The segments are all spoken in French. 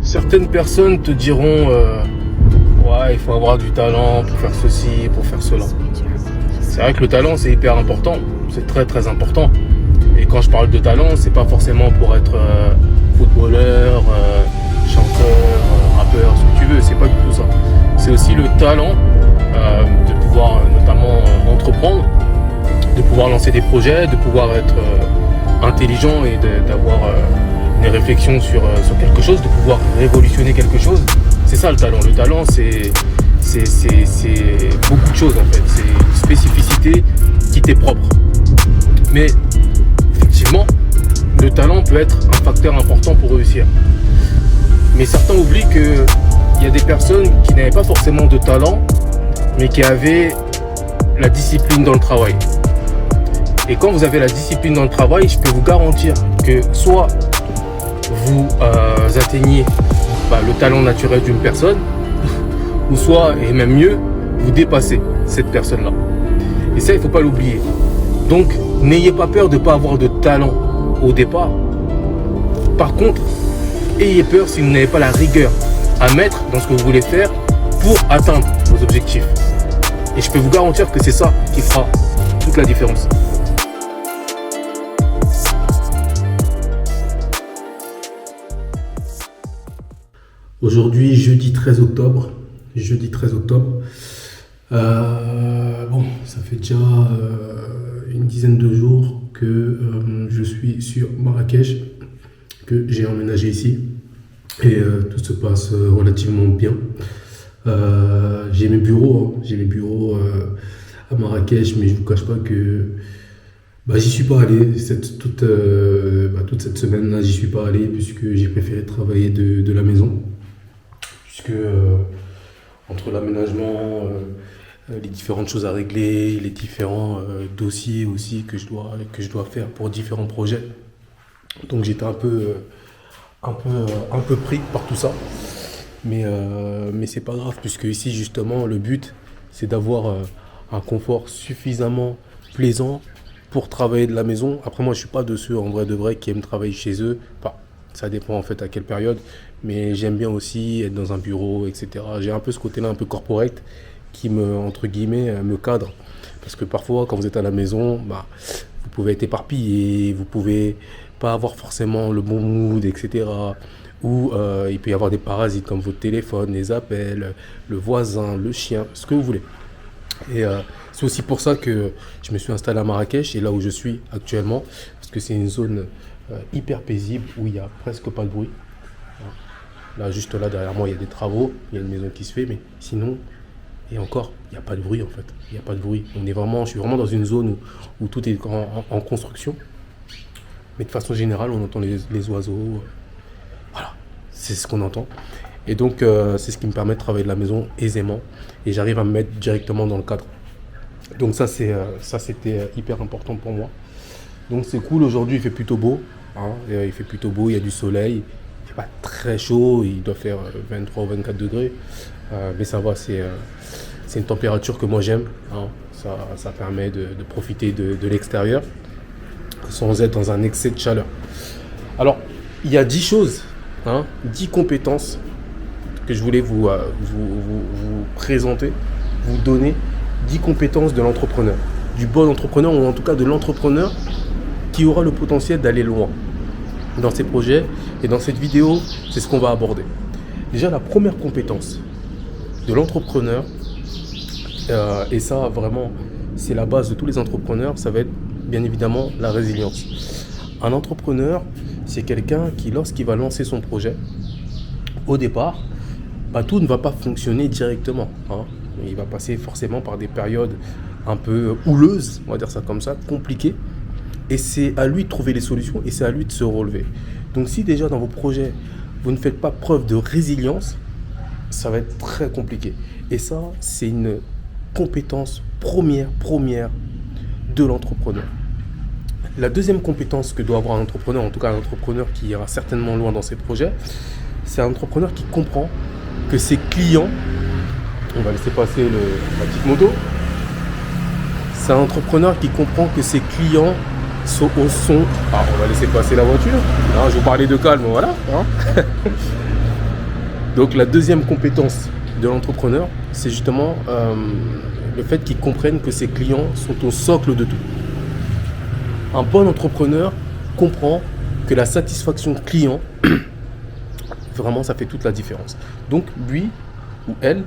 Certaines personnes te diront ouais, il faut avoir du talent pour faire ceci, pour faire cela. C'est vrai que le talent, c'est hyper important. C'est très très important. Et quand je parle de talent, c'est pas forcément pour être footballeur, chanteur, rappeur, ce que tu veux. C'est pas du tout ça. C'est aussi le talent de pouvoir notamment entreprendre, de pouvoir lancer des projets, de pouvoir être intelligent et d'avoir une réflexion sur quelque chose, de pouvoir révolutionner quelque chose. C'est ça le talent. Le talent, c'est beaucoup de choses en fait. C'est une spécificité qui t'est propre. Mais effectivement, le talent peut être un facteur important pour réussir. Mais certains oublient qu'il y a des personnes qui n'avaient pas forcément de talent, mais qui avaient la discipline dans le travail. Et quand vous avez la discipline dans le travail, je peux vous garantir que soit vous atteignez le talent naturel d'une personne, ou soit, et même mieux, vous dépassez cette personne-là. Et ça, il ne faut pas l'oublier. Donc, n'ayez pas peur de ne pas avoir de talent au départ. Par contre, ayez peur si vous n'avez pas la rigueur à mettre dans ce que vous voulez faire pour atteindre vos objectifs. Et je peux vous garantir que c'est ça qui fera toute la différence. Aujourd'hui, jeudi 13 octobre. Bon, ça fait déjà une dizaine de jours que je suis sur Marrakech, que j'ai emménagé ici. Et tout se passe relativement bien. J'ai mes bureaux à Marrakech, mais je ne vous cache pas que j'y suis pas allé toute cette semaine-là. J'y suis pas allé puisque j'ai préféré travailler de la maison. Puisque entre l'aménagement, les différentes choses à régler, les différents dossiers aussi que je dois faire pour différents projets. Donc j'étais un peu pris par tout ça. Mais c'est pas grave, puisque ici justement le but c'est d'avoir un confort suffisamment plaisant pour travailler de la maison. Après moi je suis pas de ceux en vrai de vrai qui aiment travailler chez eux. Enfin, ça dépend en fait à quelle période. Mais j'aime bien aussi être dans un bureau, etc. J'ai un peu ce côté-là un peu corporate qui entre guillemets, me cadre. Parce que parfois, quand vous êtes à la maison, vous pouvez être éparpillé, vous pouvez pas avoir forcément le bon mood, etc. Ou il peut y avoir des parasites comme votre téléphone, les appels, le voisin, le chien, ce que vous voulez. Et c'est aussi pour ça que je me suis installé à Marrakech, et là où je suis actuellement, parce que c'est une zone hyper paisible où il n'y a presque pas de bruit. Là, juste là, derrière moi, il y a des travaux, il y a une maison qui se fait, mais sinon, et encore, il n'y a pas de bruit en fait. Il n'y a pas de bruit. Je suis vraiment dans une zone où tout est en construction. Mais de façon générale, on entend les oiseaux. Voilà, c'est ce qu'on entend. Et donc, c'est ce qui me permet de travailler de la maison aisément. Et j'arrive à me mettre directement dans le cadre. Donc c'était hyper important pour moi. Donc c'est cool. Aujourd'hui, il fait plutôt beau. Il fait plutôt beau, il y a du soleil. Il ne fait pas très chaud, il doit faire 23 ou 24 degrés. Mais ça va, c'est une température que moi j'aime. Ça permet de profiter de l'extérieur sans être dans un excès de chaleur. Alors, il y a 10 choses, 10 compétences que je voulais vous présenter, vous donner 10 compétences de l'entrepreneur, du bon entrepreneur, ou en tout cas de l'entrepreneur qui aura le potentiel d'aller loin dans ses projets. Et dans cette vidéo, c'est ce qu'on va aborder. Déjà, la première compétence de l'entrepreneur, et ça vraiment, c'est la base de tous les entrepreneurs, ça va être bien évidemment la résilience. Un entrepreneur, c'est quelqu'un qui, lorsqu'il va lancer son projet, au départ, tout ne va pas fonctionner directement. Il va passer forcément par des périodes un peu houleuses, on va dire ça comme ça, compliquées. Et c'est à lui de trouver les solutions et c'est à lui de se relever. Donc si déjà dans vos projets, vous ne faites pas preuve de résilience, ça va être très compliqué. Et ça, c'est une compétence première de l'entrepreneur. La deuxième compétence que doit avoir un entrepreneur, en tout cas un entrepreneur qui ira certainement loin dans ses projets, c'est un entrepreneur qui comprend que ses clients, on va laisser passer la petite moto, c'est un entrepreneur qui comprend que ses clients sont au son. On va laisser passer la voiture. Je vous parlais de calme, voilà. Donc la deuxième compétence de l'entrepreneur, c'est justement le fait qu'il comprenne que ses clients sont au socle de tout. Un bon entrepreneur comprend que la satisfaction client, vraiment, ça fait toute la différence. Donc lui ou elle,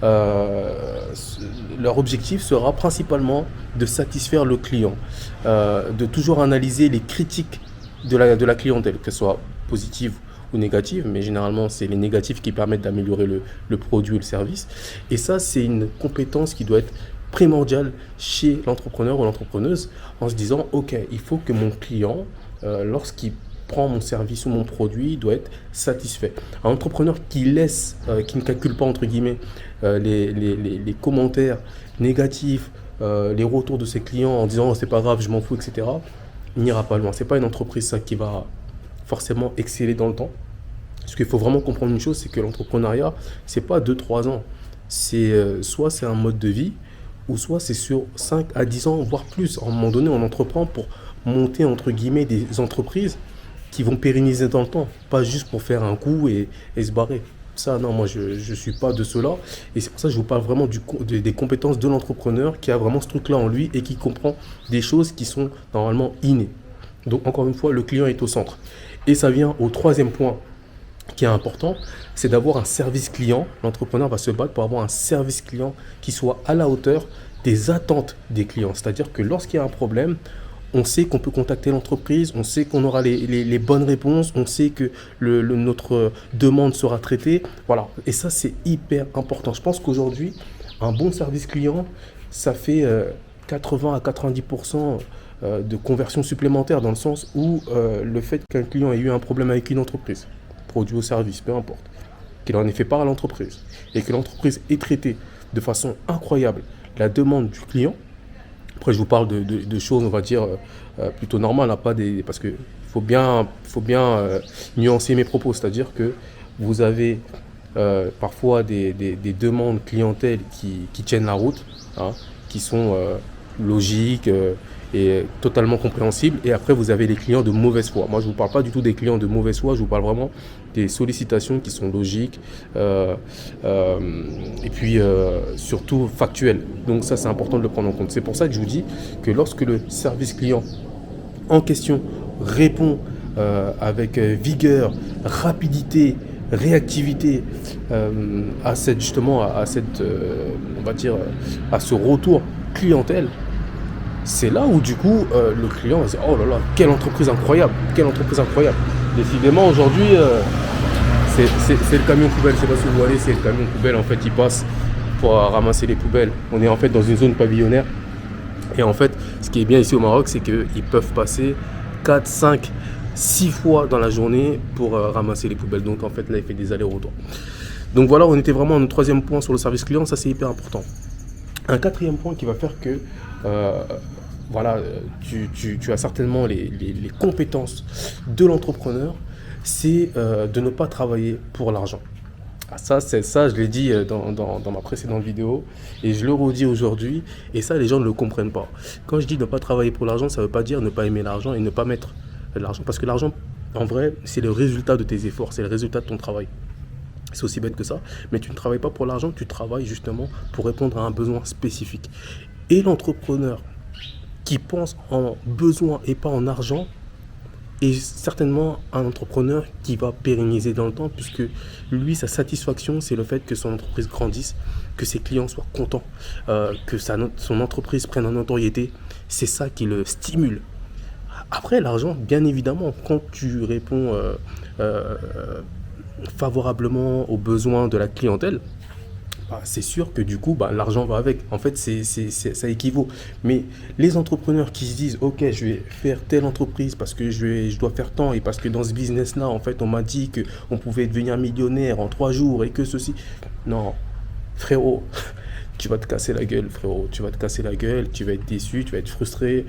leur objectif sera principalement de satisfaire le client, de toujours analyser les critiques de la clientèle, que ce soit positive ou négative, mais généralement c'est les négatifs qui permettent d'améliorer le produit ou le service. Et ça, c'est une compétence qui doit être primordiale chez l'entrepreneur ou l'entrepreneuse, en se disant, ok, il faut que mon client, lorsqu'il prend mon service ou mon produit, doit être satisfait. Un entrepreneur qui laisse, qui ne calcule pas entre guillemets les commentaires négatifs, les retours de ses clients en disant oh, c'est pas grave, je m'en fous, etc., n'ira pas loin. C'est pas une entreprise ça qui va forcément exceller dans le temps. Ce qu'il faut vraiment comprendre une chose, c'est que l'entrepreneuriat, c'est pas 2-3 ans. C'est soit c'est un mode de vie, ou soit c'est sur 5 à 10 ans, voire plus. À un moment donné, on entreprend pour monter entre guillemets des entreprises qui vont pérenniser dans le temps, pas juste pour faire un coup et se barrer. Ça, non, moi, je ne suis pas de cela. Et c'est pour ça que je vous parle vraiment des compétences de l'entrepreneur qui a vraiment ce truc-là en lui et qui comprend des choses qui sont normalement innées. Donc, encore une fois, le client est au centre. Et ça vient au troisième point qui est important, c'est d'avoir un service client. L'entrepreneur va se battre pour avoir un service client qui soit à la hauteur des attentes des clients. C'est-à-dire que lorsqu'il y a un problème, on sait qu'on peut contacter l'entreprise, on sait qu'on aura les bonnes réponses, on sait que notre demande sera traitée. Voilà. Et ça, c'est hyper important. Je pense qu'aujourd'hui, un bon service client, ça fait 80 à 90% de conversion supplémentaire dans le sens où le fait qu'un client ait eu un problème avec une entreprise, produit ou service, peu importe, qu'il en ait fait part à l'entreprise et que l'entreprise ait traité de façon incroyable la demande du client. Après, je vous parle de choses, on va dire, plutôt normales, hein, pas des, parce qu'il faut bien nuancer mes propos. C'est-à-dire que vous avez parfois des demandes clientèle qui tiennent la route, hein, qui sont logiques et totalement compréhensibles. Et après, vous avez les clients de mauvaise foi. Moi, je ne vous parle pas du tout des clients de mauvaise foi, je vous parle vraiment des sollicitations qui sont logiques et puis surtout factuelles. Donc ça, c'est important de le prendre en compte. C'est pour ça que je vous dis que lorsque le service client en question répond avec vigueur, rapidité, réactivité à cette justement à cette on va dire à ce retour clientèle, c'est là où du coup le client va se dire oh là là, quelle entreprise incroyable, quelle entreprise incroyable. Décidément aujourd'hui c'est le camion poubelle, je sais pas si vous voyez, c'est le camion poubelle, en fait il passe pour ramasser les poubelles. On est en fait dans une zone pavillonnaire et en fait ce qui est bien ici au Maroc, c'est qu'ils peuvent passer 4, 5, 6 fois dans la journée pour ramasser les poubelles. Donc en fait là il fait des allers-retours. Donc voilà, on était vraiment à notre troisième point sur le service client, ça c'est hyper important. Un quatrième point qui va faire que voilà, tu as certainement les compétences de l'entrepreneur, c'est de ne pas travailler pour l'argent. Ça, je l'ai dit dans ma précédente vidéo et je le redis aujourd'hui, et ça les gens ne le comprennent pas. Quand je dis ne pas travailler pour l'argent, ça ne veut pas dire ne pas aimer l'argent et ne pas mettre de l'argent, parce que l'argent, en vrai, c'est le résultat de tes efforts, c'est le résultat de ton travail. C'est aussi bête que ça, mais tu ne travailles pas pour l'argent, tu travailles justement pour répondre à un besoin spécifique. Et l'entrepreneur qui pense en besoin et pas en argent est certainement un entrepreneur qui va pérenniser dans le temps, puisque lui, sa satisfaction, c'est le fait que son entreprise grandisse, que ses clients soient contents, que son entreprise prenne en notoriété. C'est ça qui le stimule. Après, l'argent, bien évidemment, quand tu réponds favorablement aux besoins de la clientèle, c'est sûr que du coup, l'argent va avec. En fait, ça équivaut. Mais les entrepreneurs qui se disent, ok, je vais faire telle entreprise parce que je dois faire tant et parce que dans ce business-là, en fait, on m'a dit qu'on pouvait devenir millionnaire en 3 jours et que ceci. Non, frérot, tu vas te casser la gueule, frérot. Tu vas te casser la gueule, tu vas être déçu, tu vas être frustré.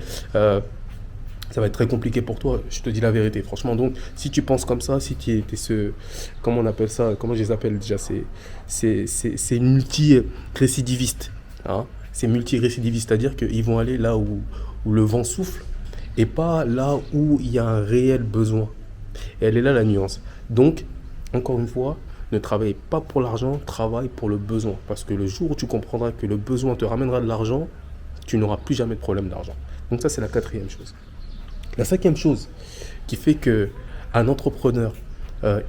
Ça va être très compliqué pour toi, je te dis la vérité, franchement. Donc, si tu penses comme ça, si tu es comment on appelle ça, comment je les appelle déjà, c'est multi-récidiviste. Hein, c'est multi-récidiviste, c'est-à-dire qu'ils vont aller là où le vent souffle et pas là où il y a un réel besoin. Et elle est là la nuance. Donc, encore une fois, Ne travaille pas pour l'argent, travaille pour le besoin. Parce que le jour où tu comprendras que le besoin te ramènera de l'argent, tu n'auras plus jamais de problème d'argent. Donc ça, c'est la quatrième chose. La cinquième chose qui fait qu'un entrepreneur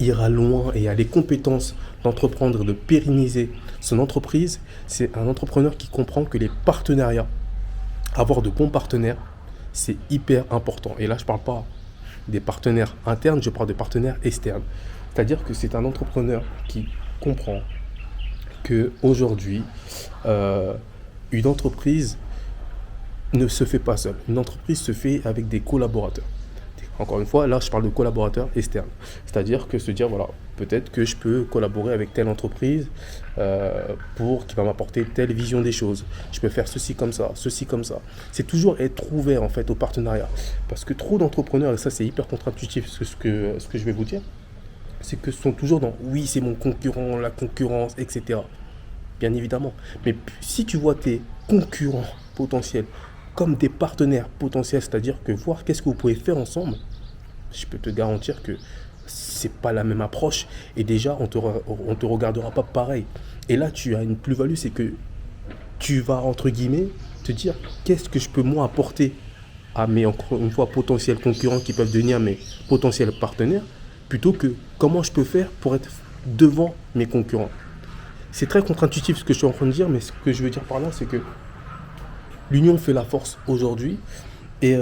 ira loin et a les compétences d'entreprendre, de pérenniser son entreprise, c'est un entrepreneur qui comprend que les partenariats, avoir de bons partenaires, c'est hyper important. Et là, je ne parle pas des partenaires internes, je parle des partenaires externes. C'est-à-dire que c'est un entrepreneur qui comprend qu'aujourd'hui, une entreprise ne se fait pas seule. Une entreprise se fait avec des collaborateurs. Encore une fois, là, je parle de collaborateurs externes. C'est-à-dire que se dire, voilà, peut-être que je peux collaborer avec telle entreprise qui va m'apporter telle vision des choses. Je peux faire ceci comme ça, ceci comme ça. C'est toujours être ouvert, en fait, au partenariat. Parce que trop d'entrepreneurs, et ça, c'est hyper contre-intuitif, ce que je vais vous dire, c'est que sont toujours dans, oui, c'est mon concurrent, la concurrence, etc. Bien évidemment. Mais si tu vois tes concurrents potentiels comme des partenaires potentiels, c'est-à-dire que voir qu'est-ce que vous pouvez faire ensemble, je peux te garantir que c'est pas la même approche et déjà on te regardera pas pareil. Et là tu as une plus-value, c'est que tu vas entre guillemets te dire qu'est-ce que je peux moi apporter à mes encore une fois potentiels concurrents qui peuvent devenir mes potentiels partenaires, plutôt que comment je peux faire pour être devant mes concurrents. C'est très contre-intuitif ce que je suis en train de dire, mais ce que je veux dire par là, c'est que l'union fait la force aujourd'hui. Et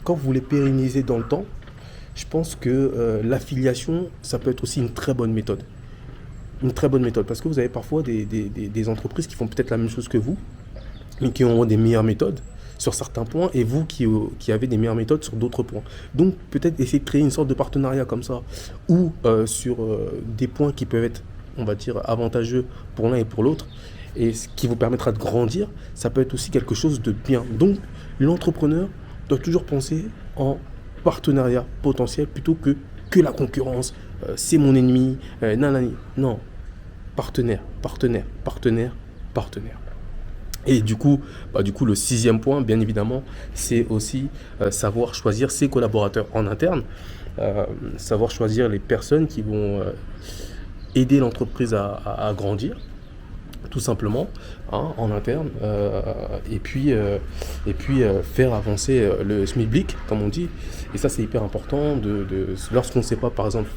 quand vous voulez pérenniser dans le temps, je pense que l'affiliation, ça peut être aussi une très bonne méthode. Une très bonne méthode. Parce que vous avez parfois des entreprises qui font peut-être la même chose que vous, mais qui ont des meilleures méthodes sur certains points, et vous qui avez des meilleures méthodes sur d'autres points. Donc peut-être essayer de créer une sorte de partenariat comme ça, ou sur des points qui peuvent être, on va dire, avantageux pour l'un et pour l'autre, et ce qui vous permettra de grandir, ça peut être aussi quelque chose de bien. Donc, l'entrepreneur doit toujours penser en partenariat potentiel plutôt que la concurrence, c'est mon ennemi, nanani. Non, partenaire, partenaire, partenaire, partenaire. Et du coup, le sixième point, bien évidemment, c'est aussi savoir choisir ses collaborateurs en interne, savoir choisir les personnes qui vont aider l'entreprise à grandir, tout simplement, hein, en interne, et puis faire avancer le SMIBLIC, comme on dit. Et ça, c'est hyper important, lorsqu'on ne sait pas, par exemple,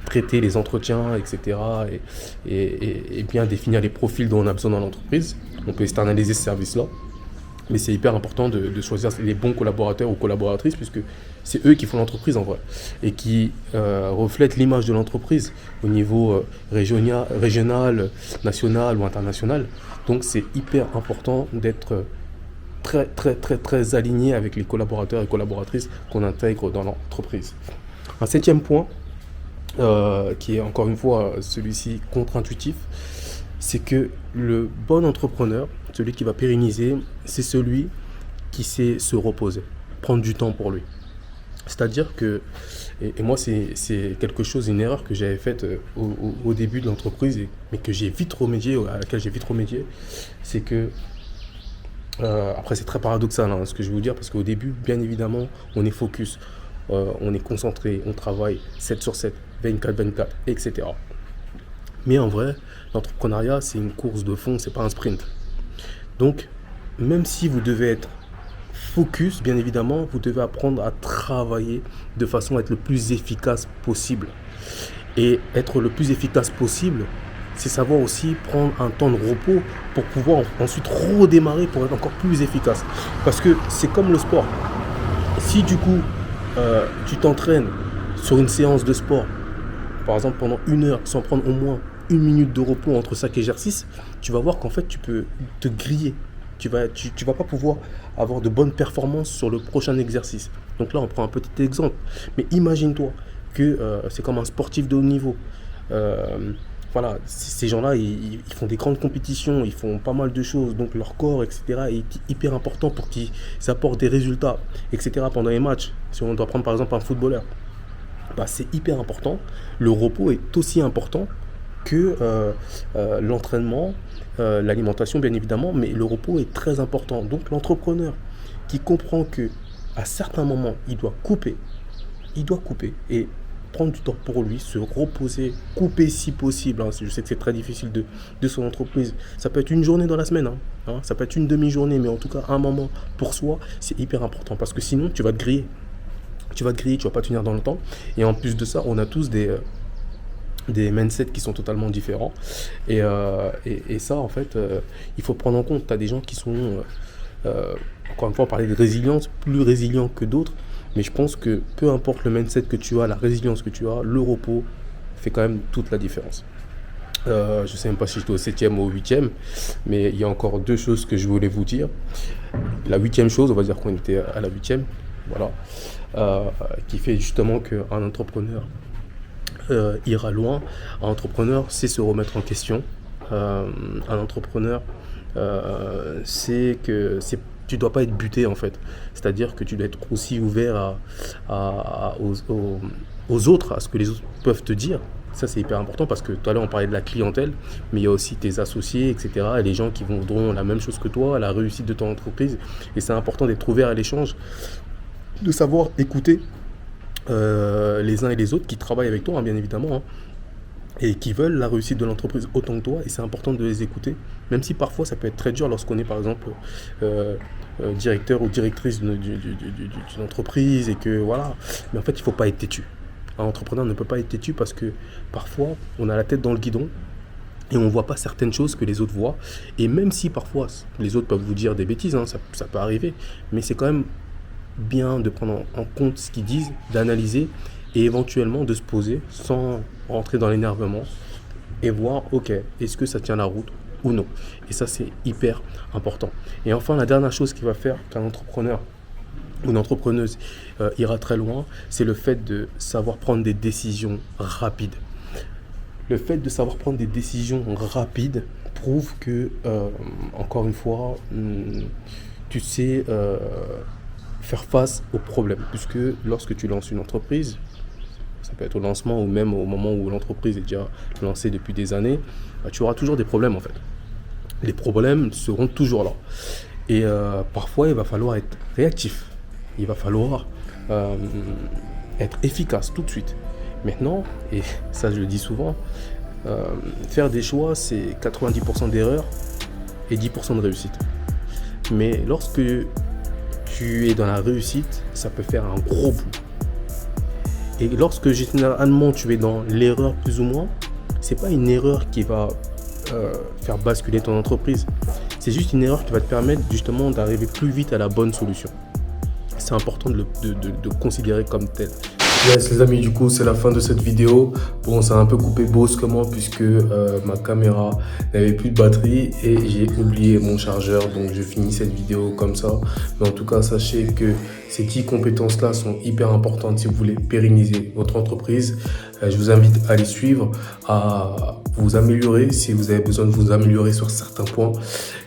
traiter les entretiens, etc., et bien définir les profils dont on a besoin dans l'entreprise. On peut externaliser ce service-là, mais c'est hyper important de choisir les bons collaborateurs ou collaboratrices, puisque c'est eux qui font l'entreprise en vrai, et qui reflètent l'image de l'entreprise au niveau régional, national ou international. Donc c'est hyper important d'être très, très, très, très aligné avec les collaborateurs et collaboratrices qu'on intègre dans l'entreprise. Un septième point, qui est encore une fois celui-ci contre-intuitif, c'est que le bon entrepreneur, celui qui va pérenniser, c'est celui qui sait se reposer, prendre du temps pour lui. C'est-à-dire que, et moi c'est quelque chose, une erreur que j'avais faite au début de l'entreprise, mais que j'ai vite remédié, à laquelle j'ai vite remédié, c'est que, après c'est très paradoxal ce que je vais vous dire, parce qu'au début, bien évidemment, on est focus, on est concentré, on travaille 7 sur 7, 24/24, etc. Mais en vrai, l'entrepreneuriat, c'est une course de fond, c'est pas un sprint. Donc, même si vous devez être focus, bien évidemment, vous devez apprendre à travailler de façon à être le plus efficace possible. Et être le plus efficace possible, c'est savoir aussi prendre un temps de repos pour pouvoir ensuite redémarrer pour être encore plus efficace. Parce que c'est comme le sport. Si du coup, tu t'entraînes sur une séance de sport, par exemple pendant 1 heure, sans prendre au moins 1 minute de repos entre chaque exercice, tu vas voir qu'en fait tu peux te griller. Tu vas pas pouvoir avoir de bonnes performances sur le prochain exercice. Donc là, on prend un petit exemple. Mais imagine-toi que c'est comme un sportif de haut niveau. Voilà, ces gens-là, ils font des grandes compétitions, ils font pas mal de choses. Donc leur corps, etc., est hyper important pour qu'ils apportent des résultats, etc. pendant les matchs. Si on doit prendre par exemple un footballeur, c'est hyper important. Le repos est aussi important que l'entraînement, l'alimentation bien évidemment, mais le repos est très important. Donc l'entrepreneur qui comprend que à certains moments il doit couper et prendre du temps pour lui, se reposer, couper si possible. Hein. Je sais que c'est très difficile de son entreprise. Ça peut être une journée dans la semaine, ça peut être une demi-journée, mais en tout cas, un moment pour soi, c'est hyper important parce que sinon, tu vas te griller. Tu vas pas tenir dans le temps. Et en plus de ça, on a tous des mindsets qui sont totalement différents. Et ça, en fait, il faut prendre en compte. Tu as des gens qui sont, encore une fois, on parlait de résilience, plus résilients que d'autres. Mais je pense que peu importe le mindset que tu as, la résilience que tu as, le repos fait quand même toute la différence. Je ne sais même pas si j'étais au 7e ou au 8e, mais il y a encore deux choses que je voulais vous dire. La 8e chose, on va dire qu'on était à la 8e, voilà, qui fait justement qu'un entrepreneur ira loin. Un entrepreneur sait se remettre en question. Un entrepreneur tu dois pas être buté en fait. C'est-à-dire que tu dois être aussi ouvert aux autres, à ce que les autres peuvent te dire. Ça, c'est hyper important parce que tout à l'heure, on parlait de la clientèle, mais il y a aussi tes associés, etc. Et les gens qui voudront la même chose que toi, la réussite de ton entreprise. Et c'est important d'être ouvert à l'échange, de savoir écouter les uns et les autres qui travaillent avec toi, bien évidemment, et qui veulent la réussite de l'entreprise autant que toi. Et c'est important de les écouter, même si parfois ça peut être très dur lorsqu'on est, par exemple, directeur ou directrice d'une entreprise et que voilà. Mais en fait, il ne faut pas être têtu. Un entrepreneur ne peut pas être têtu parce que parfois, on a la tête dans le guidon et on ne voit pas certaines choses que les autres voient. Et même si parfois, les autres peuvent vous dire des bêtises, ça peut arriver, mais c'est quand même bien de prendre en compte ce qu'ils disent, d'analyser et éventuellement de se poser sans rentrer dans l'énervement et voir, ok, est-ce que ça tient la route ou non. Et ça, c'est hyper important. Et enfin, la dernière chose qui va faire qu'un entrepreneur ou une entrepreneuse ira très loin, c'est le fait de savoir prendre des décisions rapides. Le fait de savoir prendre des décisions rapides prouve que, encore une fois, tu sais faire face aux problèmes. Puisque lorsque tu lances une entreprise, ça peut être au lancement ou même au moment où l'entreprise est déjà lancée depuis des années, tu auras toujours des problèmes en fait. Les problèmes seront toujours là. Et parfois, il va falloir être réactif. Il va falloir être efficace tout de suite. Maintenant, et ça je le dis souvent, faire des choix, c'est 90% d'erreurs et 10% de réussite. Mais lorsque tu es dans la réussite, ça peut faire un gros bout. Et lorsque généralement tu es dans l'erreur plus ou moins, c'est pas une erreur qui va faire basculer ton entreprise. C'est juste une erreur qui va te permettre justement d'arriver plus vite à la bonne solution. C'est important de considérer comme tel. Yes les amis, du coup c'est la fin de cette vidéo. Bon, ça a un peu coupé brusquement puisque ma caméra n'avait plus de batterie et j'ai oublié mon chargeur, donc je finis cette vidéo comme ça. Mais en tout cas, sachez que ces 10 compétences là sont hyper importantes si vous voulez pérenniser votre entreprise. Je vous invite à les suivre, à vous améliorer si vous avez besoin de vous améliorer sur certains points.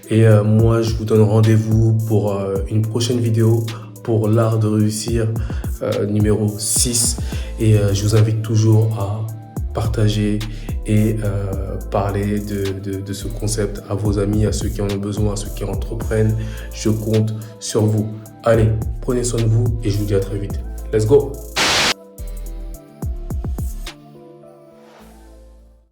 Et moi je vous donne rendez-vous pour une prochaine vidéo pour l'art de réussir numéro 6 et je vous invite toujours à partager et parler de ce concept à vos amis, à ceux qui en ont besoin, à ceux qui entreprennent. Je compte sur vous. Allez, prenez soin de vous et je vous dis à très vite. Let's go!